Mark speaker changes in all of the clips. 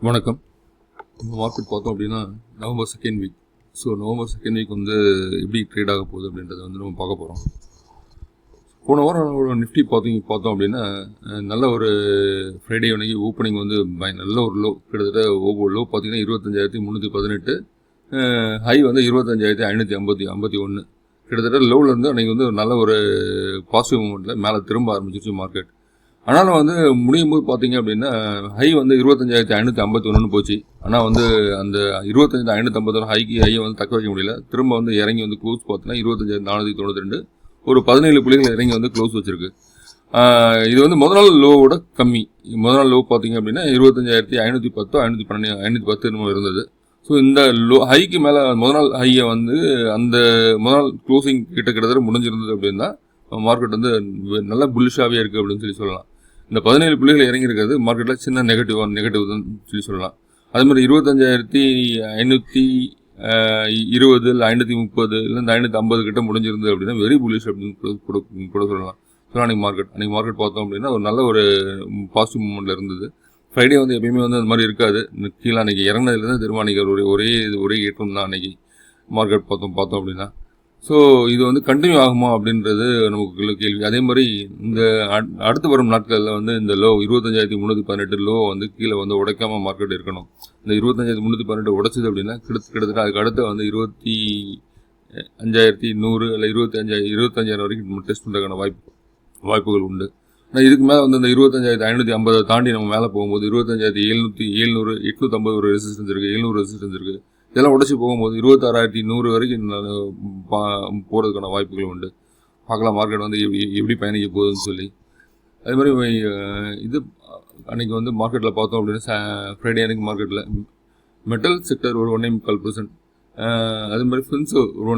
Speaker 1: வணக்கம். இப்போ மார்க்கெட் பார்த்தோம் அப்படின்னா November second week. November second week வந்து எப்படி ட்ரேட் ஆக போகுது அப்படின்றத வந்து நம்ம பார்க்க போகிறோம். போன வாரம் நிஃப்டி பார்த்தோம் அப்படின்னா நல்ல ஒரு ஃப்ரைடே அன்னைக்கு ஓப்பனிங் வந்து நல்ல ஒரு லோ, கிட்டத்தட்ட ஒவ்வொரு லோ பார்த்தீங்கன்னா 25,318, ஹை வந்து 25,551. கிட்டத்தட்ட லோவிலேருந்து அன்றைக்கி வந்து நல்ல ஒரு பாசிட்டிவ் மூமெண்ட்டில் மேலே திரும்ப ஆரம்பிச்சிருச்சு மார்க்கெட். ஆனாலும் வந்து முடியும் போது பார்த்தீங்க அப்படின்னா ஹை வந்து 25,551 போச்சு. ஆனால் வந்து அந்த 25,551 ஹையை வந்து தக்க வைக்க முடியல. திரும்ப வந்து இறங்கி வந்து க்ளோஸ் பார்த்தீங்கன்னா 25,492, ஒரு 17 புள்ளிகள் இறங்கி வந்து க்ளோஸ் வச்சிருக்கு. இது வந்து முதல் நாள் லோவோட கம்மி. முதல் நாள் லோ பார்த்தீங்க அப்படின்னா 25,510, 510 இருந்தது. ஸோ இந்த லோ ஹைக்கு மேலே முதல் நாள் ஹையை வந்து அந்த முதல் நாள் க்ளோசிங் கிட்டத்தட்ட முடிஞ்சிருந்தது அப்படின்னா மார்க்கெட் வந்து நல்லா புல்லிஷாகவே இருக்குது அப்படின்னு சொல்லலாம். இந்த 17 புள்ளிகள் இறங்கியிருக்கிறது மார்க்கெட்டில் சின்ன நெகட்டிவ் தான் சொல்லலாம். அதே மாதிரி 25,520 இல்லை 530 இல்லை 550 கிட்ட முடிஞ்சிருந்தது அப்படின்னா வெரி புல்லிஷ் அப்படின்னு கூட சொல்லலாம். அன்றைக்கி மார்க்கெட் பார்த்தோம் அப்படின்னா ஒரு நல்ல ஒரு பாசிட்டிவ் மூமெண்ட்டில் இருந்தது. ஃப்ரைடே வந்து எப்பயுமே வந்து அந்த மாதிரி இருக்காது. கீழே அன்றைக்கி இறங்கினதுலேருந்து திரும்ப அன்றைக்கி ஒரே ஏற்றம் தான் அன்றைக்கி மார்க்கெட் பார்த்தோம் அப்படின்னா. ஸோ இது வந்து கண்டினியூ ஆகுமா அப்படின்றது நமக்கு கேள்வி. அதே மாதிரி இந்த அடுத்து வரும் நாட்களில் வந்து இந்த லோ 25,318 லோ வந்து கீழே வந்து உடைக்காமல் மார்க்கெட் இருக்கணும். இந்த 25,318 உடைச்சது அப்படின்னா கிட்டத்தட்ட அதுக்கு அடுத்த வந்து 25,100 இல்லை 25,000 வரைக்கும் நம்ம டெஸ்ட் பண்ணுறதுக்கான வாய்ப்புகள் உண்டு. ஆனால் இதுக்கு மேலே வந்து இந்த 25,550 தாண்டி நம்ம மேலே போகும்போது 25,700, 850 ஒரு ரெசிஸ்டன்ஸ் இருக்குது, 700 ரெசிஸ்டன்ஸ் இருக்குது. இதெல்லாம் உடச்சி போகும்போது 26,100 வரைக்கும் போகிறதுக்கான வாய்ப்புகள் உண்டு. பார்க்கலாம் மார்க்கெட் வந்து எப்படி பயணிக்க போகுதுன்னு சொல்லி. அதே மாதிரி இது அன்றைக்கி வந்து மார்க்கெட்டில் பார்த்தோம் அப்படின்னா ஃப்ரைடே அன்றைக்கி மார்க்கெட்டில் மெட்டல் செக்டர் ஒரு 1.4%, அதே மாதிரி ஃபின்ஸோ ஒரு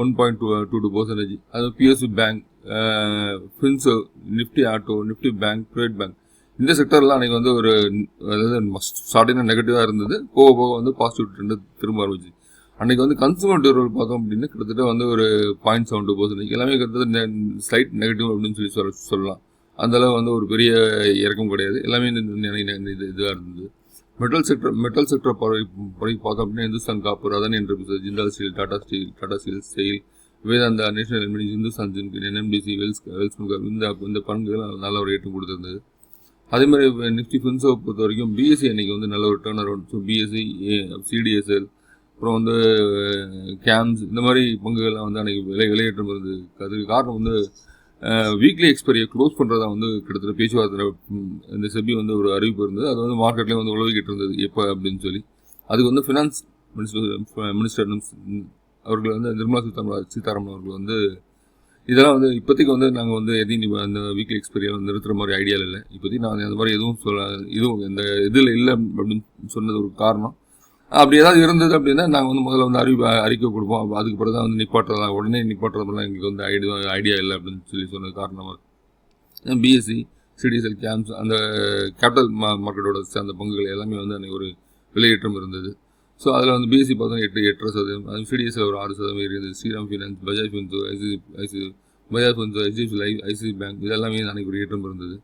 Speaker 1: 1.22%, அது பிஎஸ்சி பேங்க், ஃபின்ஸோ, Nifty auto, Nifty bank, private bank, இந்த செக்டர்லாம் அன்றைக்கி வந்து ஒரு அதாவது ஸ்டார்டிங்காக நெகட்டிவாக இருந்தது. போக வந்து பாசிட்டிவ் ட்ரெண்டு திரும்ப ஆரம்பிச்சு. அன்றைக்கி வந்து கன்சூமர் டியூரபிள் பார்த்தோம் அப்படின்னா கிட்டத்தட்ட வந்து ஒரு 0.72%, எல்லாமே கிட்டத்தட்ட ஸ்லைட் நெகட்டிவ் அப்படின்னு சொல்லலாம். அந்தளவு வந்து ஒரு பெரிய இறக்கம் கிடையாது. எல்லாமே இதாக இருந்தது. மெட்டல் செக்டர் பார்த்தோம் அப்படின்னா Hindustan copper, Adani enterprises, Jindal steel, Tata steel, sail, Vedanta, national elements, Hindustan zinc, NMDC, இந்த பங்குகள் நல்ல ஒரு ஏற்றம் கொடுத்துருந்தது. அதே மாதிரி நிஃப்டி ஃபின்ஸோ பொறுத்த வரைக்கும் பிஎஸ்சி அன்றைக்கி வந்து நல்ல ஒரு turn around. So BSc, CDSL, அப்புறம் வந்து கேம்ஸ், இந்த மாதிரி பங்குகள்லாம் வந்து அன்றைக்கி விலையேற்றம் இருந்தது. அதுக்கு காரணம் வந்து வீக்லி எக்ஸ்பைரியை க்ளோஸ் பண்ணுறதா வந்து கிட்டத்தட்ட பேச்சுவார்த்தை இந்த செபி வந்து ஒரு அறிவிப்பு இருந்தது. அது வந்து மார்க்கெட்லேயே வந்து உழவிக்கிட்டு இருந்தது எப்போ அப்படின்னு சொல்லி. அதுக்கு வந்து ஃபினான்ஸ் மினிஸ்டர் அவர்கள் வந்து நிர்மலா சீதாராமன் அவர்கள் வந்து இதெல்லாம் வந்து இப்போதைக்கு வந்து நாங்கள் வந்து எதையும் அந்த வீக்லி எக்ஸ்பீரியன் வந்து நிறுத்துகிற மாதிரி ஐடியாவில் இல்லை. இப்போதைக்கு நான் அந்த மாதிரி எதுவும் இந்த இதில் இல்லை அப்படின்னு சொன்னது ஒரு காரணம். அப்படி ஏதாவது இருந்தது அப்படின்னா நாங்கள் வந்து முதல்ல வந்து அறிக்கை கொடுப்போம். அதுக்கு பிறகு தான் வந்து உடனே நிப்பாட்டுறதுலாம் எங்களுக்கு வந்து ஐடியா இல்லை அப்படின்னு சொன்னது காரணமாக. பிஎஸ்சி, சிடிஎஸ்எல், கேம்ஸ், அந்த கேபிட்டல் மார்க்கெட்டோட அந்த பங்குகள் எல்லாமே வந்து அன்றைக்கி ஒரு விலையேற்றம் இருந்தது. ஸோ அதில் வந்து பிஎஸ்சி பார்த்தோம் 8.5%, அது சிடிஎஸ்சில் ஒரு 6% இருந்தது. ஸ்ரீராம் ஃபினான்ஸ், பஜாஜ் ஃபின்ஸோ, ஐசிஐசிஐ பேங்க், இதெல்லாமே அன்றைக்கி ஒரு ஏற்றம் இருந்தது.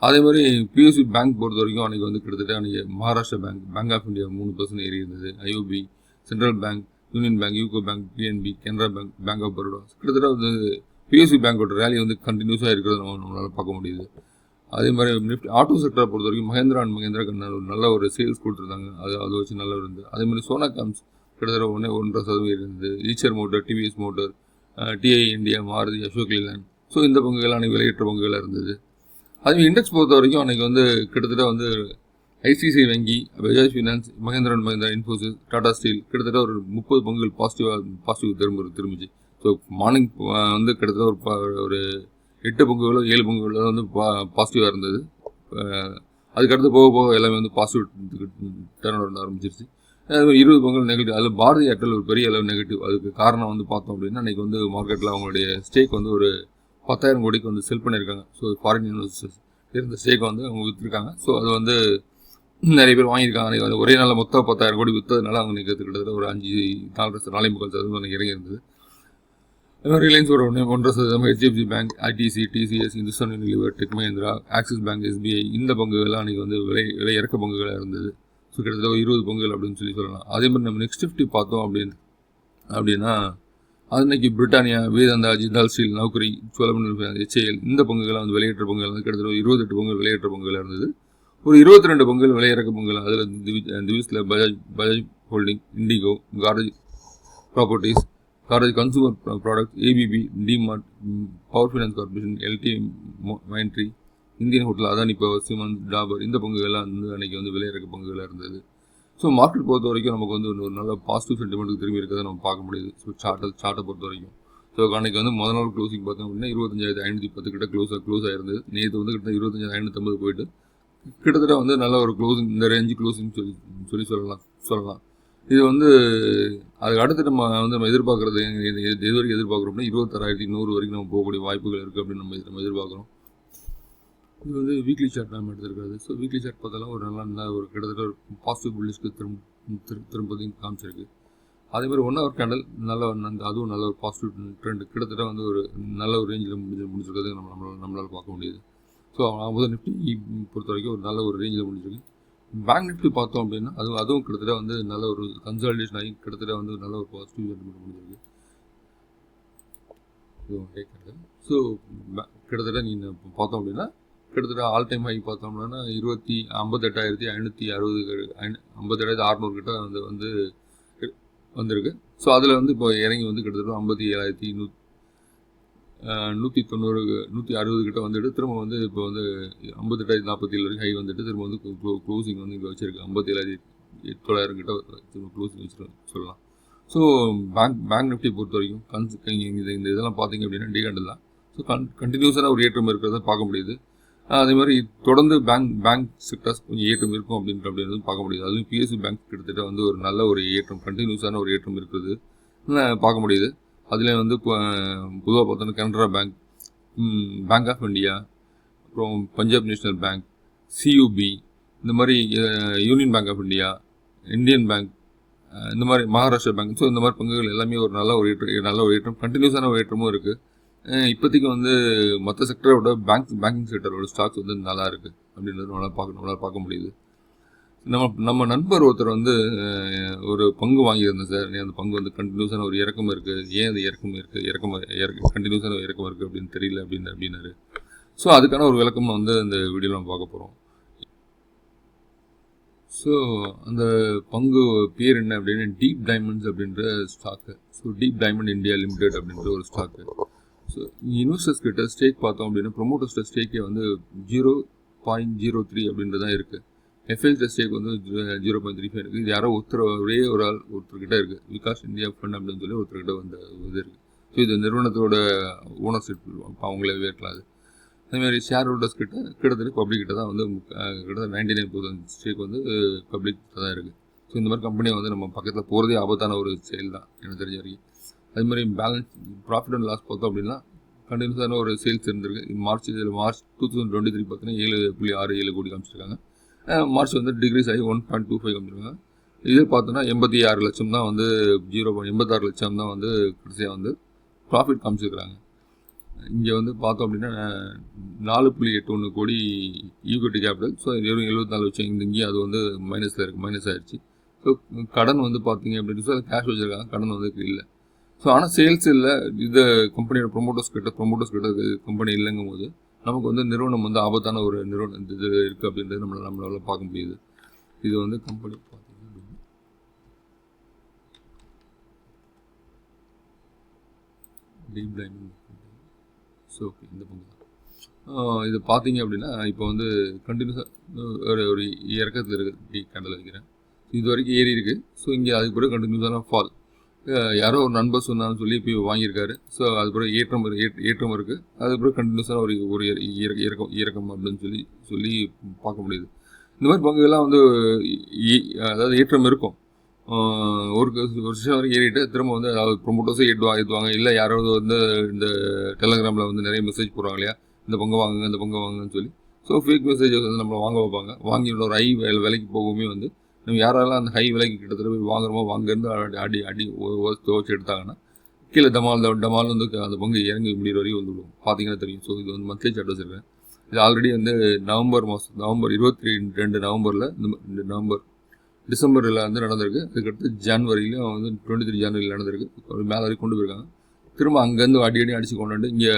Speaker 1: அதே மாதிரி பிஎஸ்சி பேங்க் பொறுத்த வரைக்கும் அன்றைக்கி வந்து கிட்டத்தட்ட அன்றைக்கி Maharashtra bank, bank of India 3% ஏறி இருந்தது. IOB, central bank, union bank, UCO bank, PNB, Canara bank, bank of Baroda, கிட்டத்தட்ட வந்து பிஎஸ்சி பேங்கோட ரேலி வந்து கண்டினியூஸாக இருக்கிறத நம்மளால் பார்க்க முடியுது. அதே மாதிரி நிஃப்டி ஆட்டோ செக்டரை பொறுத்த வரைக்கும் மஹேந்திரா நல்ல ஒரு சேல்ஸ் கொடுத்துருந்தாங்க. அதை வச்சு நல்லா இருந்தது. அதே மாதிரி சோனா கேம்ஸ் கிட்டத்தட்ட 1.5% இருந்தது. Eicher motor, TVS motor, TI India, Maruti, Ashok Leyland, so இந்த பங்குகள் அன்றைக்கி விலையேற்ற பங்குகளாக இருந்தது. அதே இண்டெக்ஸ் பொறுத்த வரைக்கும் அன்றைக்கி வந்து கிட்டத்தட்ட வந்து ஐசிஐசிஐ வங்கி, பஜாஜ் ஃபினான்ஸ், மஹேந்திரா இன்ஃபோசிஸ், டாடா ஸ்டீல், கிட்டத்தட்ட ஒரு 30 பங்குகள் பாசிட்டிவ் திரும்பிச்சு. ஸோ மார்னிங் வந்து கிட்டத்தட்ட ஒரு 8 பங்குகளோ 7 பங்குகளோ வந்து பாசிட்டிவாக இருந்தது. அதுக்கடுத்து போக எல்லாமே வந்து பாசிட்டிவ் டர்ன் ஓவர் ஆரம்பிச்சிருச்சு. அது 20 பங்குகள் நெகட்டிவ். அதில் பாரதி ஏர்டெல் ஒரு பெரிய அளவு நெகட்டிவ். அதுக்கு காரணம் வந்து பார்த்தோம் அப்படின்னா அன்றைக்கி வந்து மார்க்கெட்டில் அவங்களுடைய ஸ்டேக் வந்து ஒரு 10,000 கோடிக்கு வந்து செல் பண்ணியிருக்காங்க. ஸோ ஃபாரின் இன்வெஸ்டர்ஸ் இருந்த ஸ்டேக்கை வந்து அவங்க விற்றுருக்காங்க. ஸோ அது வந்து நிறைய பேர் வாங்கியிருக்காங்க. அன்றைக்கி வந்து ஒரே நாளில் மொத்தம் 10,000 கோடி விற்றதுனால அவங்க கிட்டத்தட்ட ஒரு 4.3% இறங்கி இருந்தது. ரிலையன்ஸோட 1.5%, HDFC bank, ITC, TCS, Hindustan Unilever, tech Mahindra, axis bank, SBI இந்த பங்குகள்லாம் அன்றைக்கி வந்து விலை இறக்க பங்குகளாக இருந்தது. ஸோ கிட்டத்தட்ட ஒரு 20 பங்குகள் அப்படின்னு சொல்லலாம். அதே மாதிரி நம்ம நெக்ஸ்ட் 50 பார்த்தோம் அப்படின்னா அது இன்னைக்கு Britannia, Vedanta, Jindal steel, நௌக்கரி, Cholamandalam, HAL இந்த பங்குகள்லாம் வந்து விலையேற்ற பங்குகள் வந்து கிட்டத்தட்ட ஒரு 28 பங்குகள் விலையேற்ற பங்குகளாக இருந்தது. ஒரு 22 பங்குகள் விலையிறக்க பங்குகள், அதில் திவிஸில் Bajaj holding, IndiGo, Godrej properties, Godrej consumer product, ABB, DMart, power finance corporation, LT Mindtree, Indian hotel, Adani power, cement, Dabur இந்த பங்குகள்லாம் வந்து அன்றைக்கி வந்து விலையிறக்க பங்குகளாக இருந்தது. ஸோ மார்க்கெட் பொறுத்த வரைக்கும் நமக்கு வந்து ஒரு நல்ல பாசிட்டிவ் சென்டிமெண்ட்டுக்கு திரும்பி இருக்கிறத நம்ம பார்க்க முடியுது. ஸோ சார்ட்டை பொறுத்த வரைக்கும் ஸோ அன்றைக்கி வந்து முதல் நாள் க்ளோசிங் பார்த்தோம் அப்படின்னா 25,510 கிட்ட க்ளோஸ் ஆயிருந்தது. நேற்று வந்து கிட்ட 25,550 போயிட்டு கிட்டத்தட்ட வந்து நல்ல ஒரு க்ளோசிங், இந்த ரேஞ்சு க்ளோசிங் சொல்லலாம். இது வந்து அதுக்கு அடுத்து நம்ம எதிர்பார்க்குறது எது வரைக்கும் எதிர்பார்க்குறோம்னா 26,100 வரைக்கும் நம்ம போகக்கூடிய வாய்ப்புகள் இருக்குது அப்படின்னு நம்ம எதிர்பார்க்குறோம். இது வந்து வீக்லி சார்ட் நம்ம எடுத்துருக்காது. ஸோ வீக்லி சார்ட் பார்த்தாலும் ஒரு நல்ல ஒரு கிட்டத்தட்ட ஒரு பாசிட்டிவ் புல்லிஷ்க்கு திரும்பதையும் காமிச்சிருக்கு. அதே மாதிரி 1 ஹவர் கேண்டல் அதுவும் நல்ல ஒரு பாசிட்டிவ் ட்ரெண்ட் கிட்டத்தட்ட வந்து ஒரு நல்ல ஒரு ரேஞ்சில் முடிச்சிருக்கிறது நம்மளால் பார்க்க முடியுது. ஸோ நிஃப்டி பொறுத்த வரைக்கும் ஒரு நல்ல ஒரு ரேஞ்சில் முடிஞ்சிருக்கு. பேங்க் நிஃப்டி பார்த்தோம் அப்படின்னா அதுவும் கிட்டத்தட்ட வந்து நல்ல ஒரு கன்சாலிடேஷன் ஆகி கிட்டத்தட்ட வந்து நல்ல ஒரு பாசிட்டிவ் சென்டிமெண்ட் முடிஞ்சிருக்கு. ஸோ கிட்டத்தட்ட நீங்கள் பார்த்தோம் அப்படின்னா கிட்டத்தட்ட ஆல் டைம் ஹை பார்த்தோம்னா 58,560 58,600 கிட்ட வந்து வந்திருக்கு. ஸோ அதில் வந்து இப்போ இறங்கி வந்து கிட்டத்தட்ட 57,190 160 கிட்ட வந்துட்டு திரும்ப வந்து இப்போ வந்து 58,047 வரைக்கும் ஹை வந்துட்டு திரும்ப வந்து க்ளோசிங் வந்து இங்கே வச்சிருக்கு. 57,900 கிட்ட திரும்ப க்ளோசிங் வச்சுருக்கோம் சொல்லலாம். ஸோ பேங்க் நிஃப்டி பொறுத்த வரைக்கும் இந்த இதெல்லாம் பார்த்தீங்க அப்படின்னா டீகண்டல் தான். ஸோ கண்டினியூஸான ஒரு ஏற்றம் இருக்கிறத பார்க்க முடியுது. அதே மாதிரி தொடர்ந்து பேங்க் செக்டர்ஸ் கொஞ்சம் ஏற்றம் இருக்கும் அப்படின்றது பார்க்க முடியுது. அதுவும் PSU பேங்க் கிட்டத்தட்ட வந்து ஒரு நல்ல ஒரு ஏற்றம், கண்டினியூஸான ஒரு ஏற்றம் இருக்குது பார்க்க முடியுது. அதில் வந்து பொதுவாக பார்த்தோன்னா Canara bank, bank of India, அப்புறம் பஞ்சாப் நேஷ்னல் பேங்க், CUB, இந்த மாதிரி union bank of India, Indian bank, இந்த மாதிரி மகாராஷ்டிரா பேங்க். ஸோ இந்த மாதிரி பங்குகள் எல்லாமே ஒரு நல்ல ஒரு ஏற்றம் கண்டினியூஸான ஒரு ஏற்றமும் இருக்குது. இப்போதைக்கு வந்து மற்ற செக்டரோட பேங்கிங் செக்டரோட ஸ்டாக்ஸ் வந்து நல்லா இருக்குது அப்படின்றது நம்மளால் பார்க்க முடியுது. நம்ம நண்பர் ஒருத்தர் வந்து ஒரு பங்கு வாங்கியிருந்தேன் சார், அந்த பங்கு வந்து கண்டினியூஸான ஒரு இறக்கம் இருக்குது, ஏன் அது இறக்கம் கண்டினியூஸான இறக்கம் இருக்குது அப்படின்னு தெரியல அப்படின்னாரு. ஸோ அதுக்கான ஒரு விளக்கம் வந்து இந்த வீடியோவில் நம்ம பார்க்க போகிறோம். ஸோ அந்த பங்கு பேர் என்ன அப்படின்னா டீப் டைமண்ட்ஸ் அப்படின்ற stock. So deep diamond India limited அப்படின்ற ஒரு ஸ்டாக்கு. ஸோ இன்வெஸ்டர்ஸ் கிட்ட ஸ்டேக் பார்த்தோம் அப்படின்னா ப்ரொமோட்டர்ஸ் ஸ்டேக்கே வந்து 0.03 அப்படின்றதான் இருக்குது. FIS ஸ்டேக் வந்து 0.35 இருக்குது. இது யாரோ ஒருத்தர்கிட்ட இருக்குது, விகாஸ் இந்தியா ஃபண்ட் அப்படின்னு சொல்லி ஒருத்தர்கிட்ட வந்து இது இருக்குது. ஸோ இது நிறுவனத்தோட ஓனர்ஷிப் அவங்களே இருக்கலாம். அதேமாதிரி ஷேர் ஹோல்டர்ஸ் கிட்டத்தட்ட பப்ளிக் கிட்ட தான் வந்து கிட்டத்தட்ட 99% ஸ்டேக் வந்து பப்ளிக் தான் இருக்குது. ஸோ இந்த மாதிரி கம்பெனியை வந்து நம்ம பக்கத்தில் போகிறதே ஆபத்தான ஒரு செயல் தான் எனக்கு தெரிஞ்ச வரைக்கும். அது மாதிரி பேலன்ஸ் ப்ராஃபிட் அண்ட் லாஸ் பார்த்தோம் அப்படின்னா கண்டினியூஸான ஒரு சேல்ஸ் இருந்திருக்கு. மார்ச் 2023 பார்த்தீங்கன்னா 7.67 கோடி காமிச்சிருக்காங்க. மார்ச் வந்து டிக்ரீஸ் ஆகி 1.25 காமிச்சிருக்காங்க. இதே பார்த்தோன்னா 86 லட்சம் தான் வந்து 0.86 லட்சம் தான் வந்து கடைசியாக வந்து ப்ராஃபிட் காமிச்சிருக்கிறாங்க. இங்கே வந்து பார்த்தோம் அப்படின்னா 4.81 கோடி ஈக்விட்டி கேபிட்டல். ஸோ 74 லட்சம் இங்கேயும் அது வந்து மைனஸ் ஆயிடுச்சு. ஸோ கடன் வந்து பார்த்தீங்க அப்படின்னு சொல்லி கேஷ் வச்சுருக்காங்க, கடன் வந்து இல்லை. ஸோ ஆனால் சேல்ஸ் இல்லை, இந்த கம்பெனியோட ப்ரொமோட்டர்ஸ் கிட்ட கம்பெனி இல்லைங்கும் போது நமக்கு வந்து நிறுவனம் வந்து ஆபத்தான ஒரு நிறுவனம் இது இருக்குது அப்படின்றது நம்மளால பார்க்க முடியுது. இது வந்து கம்பெனி பார்த்தீங்க அப்படின்னா டீப் டைமண்ட். ஸோ ஓகே, இந்த பங்கு தான் இது பார்த்தீங்க அப்படின்னா இப்போ வந்து கண்டினியூஸாக ஒரு இறக்கத்தில் இருக்குது. கேண்டில் வைக்கிறேன், இது வரைக்கும் ஏறி இருக்குது. ஸோ இங்கே அதுக்கு பிறகு கண்டினியூஸான ஃபால். யாரோ ஒரு நண்பர் சொன்னான்னு சொல்லி இப்போ வாங்கியிருக்காரு. ஸோ அது பிறகு ஏற்றம் இருக்குது. அது பிறகு கண்டினியூஸான ஒரு இறக்கம் அப்படின்னு சொல்லி பார்க்க முடியுது. இந்த மாதிரி பங்குகள்லாம் வந்து அதாவது ஏற்றம் இருக்கும். ஒரு வருஷம் வரைக்கும் ஏறிட்டு திரும்ப வந்து அதாவது ப்ரொமோட்டர்ஸே ஏற்றுவாங்க. இல்லை யாராவது வந்து இந்த டெலகிராமில் வந்து நிறைய மெசேஜ் போடுறாங்க இல்லையா, இந்த பங்கு வாங்குங்கன்னு சொல்லி. ஸோ ஃபேக் மெசேஜஸ் வந்து நம்மளை வாங்க வைப்பாங்க. வாங்கி ஒரு ஹை விலைக்கு போகவுமே வந்து நம்ம யாரெல்லாம் அந்த ஹை விலைக்கு கிட்டத்தட்ட போய் வாங்குறோமோ வாங்கேருந்து அடி துவச்சி எடுத்தாங்கன்னா கீழே டமால் வந்து அந்த பங்கு இறங்கி முடிகிற வரைக்கும் வந்துவிடும், பார்த்தீங்கன்னா தெரியும். ஸோ இது வந்து மந்த்லி சார்ட் வச்சுருக்கேன். இது ஆல்ரெடி வந்து நவம்பர் 22 நவம்பரில் இந்த டிசம்பரில் வந்து நடந்திருக்கு. அதுக்கடுத்து ஜனவரியிலும் வந்து 23 ஜனவரியில் நடந்திருக்கு. ஒரு மேலே வரைக்கும் கொண்டு போயிருக்காங்க. திரும்ப அங்கேருந்து அடி அடித்து கொண்டு வந்து இங்கே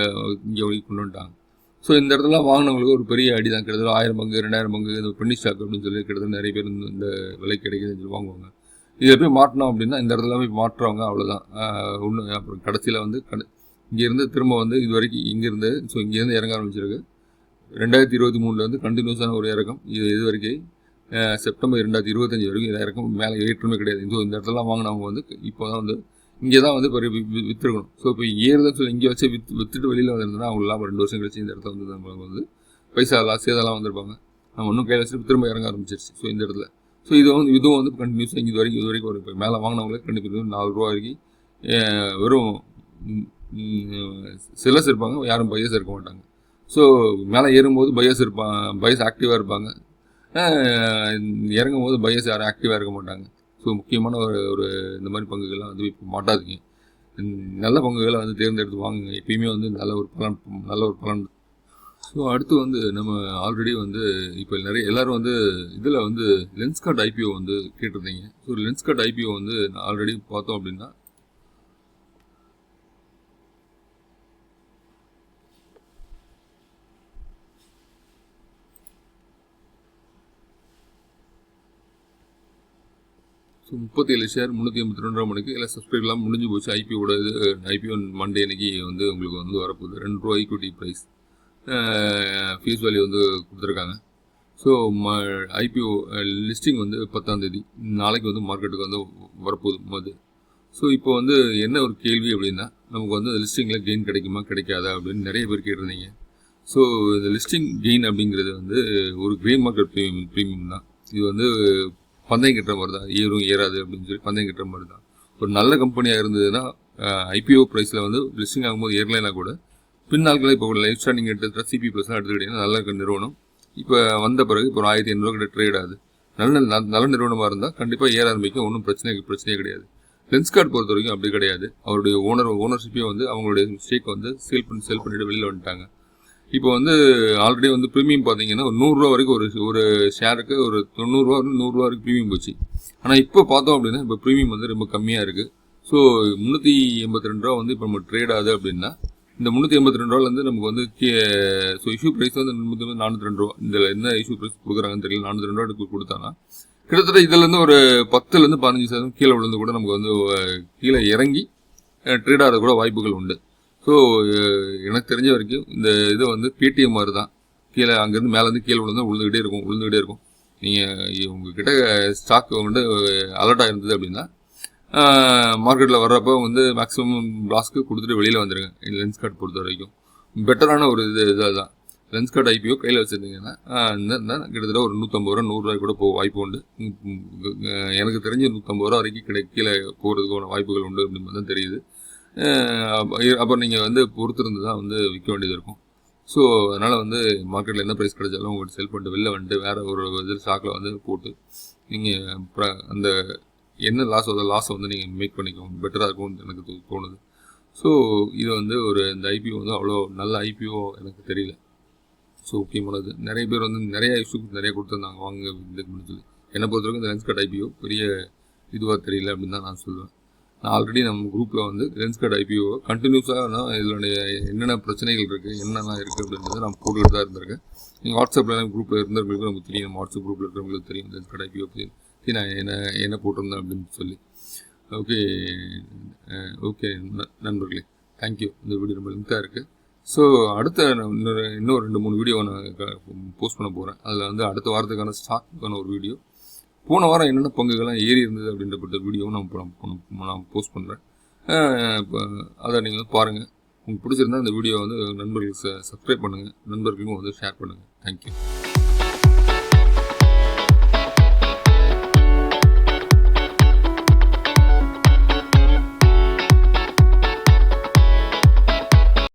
Speaker 1: வரைக்கும் கொண்டு வந்துட்டாங்க. ஸோ இந்த இடத்துல வாங்கினவங்களுக்கு ஒரு பெரிய அடி தான். கிட்டத்தட்ட 1000 பங்கு 2000 பங்கு இந்த பென்னி ஸ்டாக் அப்படின்னு சொல்லி கிட்டத்தட்ட நிறைய பேர் இந்த விலை கிடைக்குதுன்னு சொல்லி வாங்குவாங்க. இதை போய் மாட்டினோம் அப்படின்னா இந்த இடத்துல போய் மாட்டுறவங்க அவ்வளோதான் ஒன்று. அப்புறம் கடைசியில் வந்து இங்கேருந்து திரும்ப வந்து இது வரைக்கும் இங்கேருந்து ஸோ இங்கேருந்து இறங்க ஆரம்பிச்சிருக்கு. 2023 வந்து கண்டினியூஸான ஒரு இறக்கம். இது வரைக்கும் செப்டம்பர் 2025 வரைக்கும் இது இறக்கம், மேலே ஏற்றமே கிடையாது. ஸோ இந்த இடத்துலலாம் வாங்கினவங்க வந்து இப்போ தான் வந்து இங்கே தான் வந்து விற்றுருக்கணும். ஸோ இப்போ ஏறுதான் சொல்லி இங்கே வச்சு விற்றுட்டு வெளியில் வந்துருந்தோன்னா அவங்களாம் 2 வருஷம் கழிச்சு இந்த இடத்துல வந்து நம்மளுக்கு வந்து பைசா சேதெல்லாம் வந்திருப்பாங்க. நம்ம இன்னும் கையில் வச்சுட்டு திரும்ப இறங்க ஆரம்பிச்சிருச்சு. ஸோ இந்த இடத்துல ஸோ இதுவும் வந்து கண்டினியூஸாக இது வரைக்கும் ஒரு இப்போ மேலே வாங்கினவங்களுக்கு கண்டிப்பாக ₹4 வரைக்கும் வெறும் செல்லர்ஸ் இருப்பாங்க, யாரும் பையர்ஸ் இருக்க மாட்டாங்க. ஸோ மேலே ஏறும்போது பையர்ஸ் ஆக்டிவாக இருப்பாங்க, இறங்கும் போது பையர்ஸ் யாரும் ஆக்டிவாக இருக்க மாட்டாங்க. ஸோ முக்கியமான ஒரு இந்த மாதிரி பங்குகள்லாம் வந்து இப்போ மாட்டாதீங்க. நல்ல பங்குகளை வந்து தேர்ந்தெடுத்து வாங்குங்க. எப்பயுமே வந்து நல்ல ஒரு பலன். ஸோ அடுத்து வந்து நம்ம ஆல்ரெடி வந்து இப்போ எல்லோரும் வந்து இதில் வந்து லென்ஸ்கார்ட் ஐபிஓ வந்து கேட்டிருந்தீங்க. ஸோ லென்ஸ்கார்ட் ஐபிஓ வந்து ஆல்ரெடி பார்த்தோம் அப்படின்னா ஸோ 37 ஷேர் 382 மணிக்கு எல்லாம் சப்ஸ்கிரைப்லாம் முடிஞ்சு போச்சு. ஐபிஓ மண்டே அன்னைக்கு வந்து உங்களுக்கு வந்து வரப்போகுது. ₹2 ஈக்விட்டி ப்ரைஸ் ஃபேஸ் வேல்யூ வந்து கொடுத்துருக்காங்க. ஸோ ஐபிஓ லிஸ்டிங் வந்து 10ஆம் தேதி நாளைக்கு வந்து மார்க்கெட்டுக்கு வந்து வரப்போகுது. ஸோ இப்போ வந்து என்ன ஒரு கேள்வி அப்படின்னா, நமக்கு வந்து லிஸ்டிங்கில் கெயின் கிடைக்குமா கிடைக்காதா அப்படின்னு நிறைய பேர் கேட்டிருந்தீங்க. ஸோ இந்த லிஸ்டிங் கெயின் அப்படிங்கிறது வந்து ஒரு கிரே மார்க்கெட் ப்ரீமியம் தான். இது வந்து பந்தயம் கட்டுற மாதிரி தான், ஏறாது அப்படின்னு சொல்லி பந்தயம் கட்டுற மாதிரி தான். ஒரு நல்ல கம்பெனியாக இருந்ததுன்னா ஐபிஓ ப்ரைஸில் வந்து லிஸ்டிங் ஆகும்போது ஏறலைனா கூட பின்னாட்களை இப்போ லைஃப் ஸ்டாண்டிங் எடுத்து சிபி ப்ளஸ்லாம் எடுத்துக்கிட்டிங்கன்னா நல்ல நிறுவனம் இப்போ வந்த பிறகு இப்போ 1500 கிட்ட ட்ரேட் ஆகுது. நல்ல நிறுவனமாக இருந்தால் கண்டிப்பாக ஏற ஆரம்பிக்கும், ஒன்றும் பிரச்சனையே கிடையாது. லென்ஸ்கார்ட் பொறுத்த வரைக்கும் அப்படி கிடையாது. அவருடைய ஓனர்ஷிப்பே வந்து அவங்களுடைய ஸ்டேக் வந்து செல் பண்ணிட்டு வெளியில் வந்துட்டாங்க. இப்போ வந்து ஆல்ரெடி வந்து ப்ரீமியம் பார்த்தீங்கன்னா ஒரு ₹100 வரைக்கும் ஒரு ஷேருக்கு ஒரு ₹90 ₹100 வரைக்கும் ப்ரீமியம் போச்சு. ஆனால் இப்போ பார்த்தோம் அப்படின்னா இப்போ ப்ரீமியம் வந்து ரொம்ப கம்மியாக இருக்குது. ஸோ ₹382 வந்து இப்போ நம்ம ட்ரேட் ஆகுது அப்படின்னா இந்த ₹382 நமக்கு வந்து ஸோ இஷ்யூ ப்ரைஸ் வந்து ₹402. இதில் என்ன இஷ்யூ ப்ரைஸ் கொடுக்குறாங்கன்னு தெரியல. ₹402 கொடுத்தாங்கன்னா கிட்டத்தட்ட இதுலேருந்து ஒரு 10% 15% கீழே விழுந்து கூட நமக்கு வந்து கீழே இறங்கி ட்ரேட் ஆகிறது கூட வாய்ப்புகள் உண்டு. ஸோ எனக்கு தெரிஞ்ச வரைக்கும் இந்த இது வந்து பேடிஎம் மாதிரி தான். கீழே அங்கேருந்து மேலேருந்து கீழே விழுந்துக்கிட்டே இருக்கும். நீங்கள் உங்ககிட்ட ஸ்டாக் வந்து அலர்ட்டாக இருந்தது அப்படின்னா மார்க்கெட்டில் வர்றப்போ வந்து மேக்ஸிமம் லாஸ்க்கு கொடுத்துட்டு வெளியில் வந்துடுங்க. லென்ஸ்கார்ட் பொறுத்த வரைக்கும் பெட்டரான ஒரு இதாக தான். லென்ஸ்கார்ட் ஐபிஓ கையில் வச்சுருந்தீங்கன்னா கிட்டத்தட்ட ஒரு ₹150 ₹100 கூட போக வாய்ப்பு உண்டு. எனக்கு தெரிஞ்ச ₹150 வரைக்கும் கீழே போகிறதுக்கான வாய்ப்புகள் உண்டு அப்படின்னு தான் தெரியுது. அப்புறம் நீங்கள் வந்து பொறுத்திருந்து தான் வந்து விற்க வேண்டியது இருக்கும். ஸோ அதனால் வந்து மார்க்கெட்டில் என்ன ப்ரைஸ் கிடைச்சாலும் உங்களுக்கு செல் பண்ணிட்டு வெளில வந்துட்டு வேறு ஒரு இது ஸ்டாக்கில் வந்து போட்டு நீங்கள் அந்த என்ன லாஸை வந்து நீங்கள் மேக் பண்ணிக்கோங்க, பெட்டராக இருக்கும்னு எனக்கு தோணுது. ஸோ இது வந்து இந்த ஐபிஓ வந்து அவ்வளோ நல்ல ஐபிஓ எனக்கு தெரியல. ஸோ முக்கியமானது நிறைய பேர் வந்து நிறைய இஷ்யூக்கு நிறைய கொடுத்துருந்தாங்க வாங்க இதுன்னு சொல்லி. என்னை பொறுத்த வரைக்கும் இந்த லென்ஸ்கார்ட் ஐபிஓ பெரிய இதுவாக தெரியல அப்படின்னு தான் நான் சொல்லுவேன். நான் ஆல்ரெடி நம்ம குரூப்பில் வந்து லென்ஸ்கார்ட் ஐபிஓ கண்டினியூஸாக நான் இதனுடைய என்னென்ன பிரச்சனைகள் இருக்குது என்னெல்லாம் இருக்குது அப்படின்றத நான் போட்டுக்கிட்டு தான் இருந்திருக்கேன். நீங்கள் வாட்ஸ்அப்பில் குரூப்பில் இருந்தவங்களுக்கும் நமக்கு தெரியும், நம்ம வாட்ஸ்அப் குரூப்பில் இருக்கிறவங்களுக்கு தெரியும் லென்ஸ்கார்ட் ஐபிஓ பற்றி நான் என்ன போட்டிருந்தேன் அப்படின்னு சொல்லி. ஓகே நண்பர்களே, தேங்க்யூ. இந்த வீடியோ ரொம்ப லிங்காக இருக்குது. ஸோ அடுத்த இன்னும் 2-3 வீடியோ நான் போஸ்ட் பண்ண போகிறேன். அதில் வந்து அடுத்த வாரத்துக்கான ஸ்டாக்குக்கான ஒரு வீடியோ, போன வாரம் என்னென்ன பங்குகள்லாம் ஏறி இருந்தது அப்படின்றப்பட்ட வீடியோவும் நான் போஸ்ட் பண்ணுறேன். இப்போ அதை நீங்கள் பாருங்கள். உங்களுக்கு பிடிச்சிருந்தா இந்த வீடியோ வந்து நண்பர்களுக்கு சப்ஸ்கிரைப் பண்ணுங்கள், நண்பர்களுக்கும் வந்து ஷேர் பண்ணுங்கள். தேங்க்யூ.